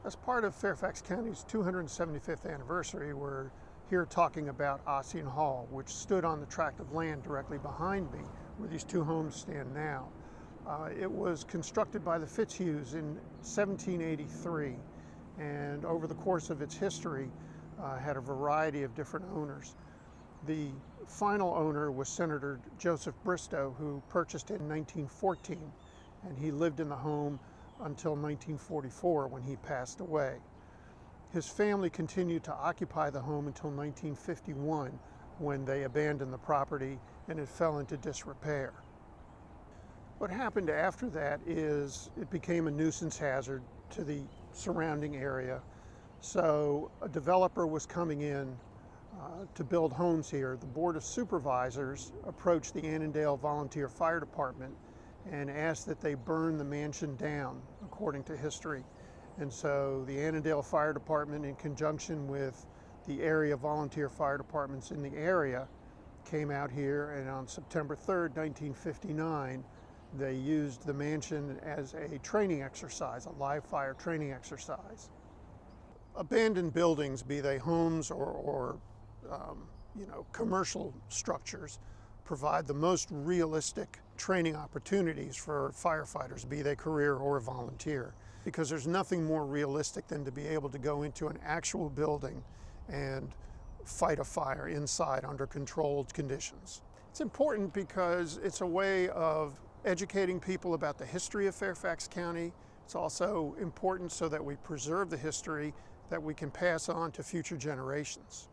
As part of Fairfax County's 275th anniversary, we're here talking about Ossian Hall, which stood on the tract of land directly behind me, where these two homes stand now. It was constructed by the Fitzhughs in 1783, and over the course of its history had a variety of different owners. The final owner was Senator Joseph Bristow, who purchased it in 1914, and he lived in the home until 1944 when he passed away. His family continued to occupy the home until 1951 when they abandoned the property and it fell into disrepair. What happened after that is it became a nuisance hazard to the surrounding area. So a developer was coming in to build homes here. The Board of Supervisors approached the Annandale Volunteer Fire Department and asked that they burn the mansion down, according to history. And so the Annandale Fire Department, in conjunction with the area volunteer fire departments in the area, came out here, and on September 3rd, 1959, they used the mansion as a training exercise, a live fire training exercise. Abandoned buildings, be they homes or commercial structures, provide the most realistic training opportunities for firefighters, be they career or volunteer, because there's nothing more realistic than to be able to go into an actual building and fight a fire inside under controlled conditions. It's important because it's a way of educating people about the history of Fairfax County. It's also important so that we preserve the history that we can pass on to future generations.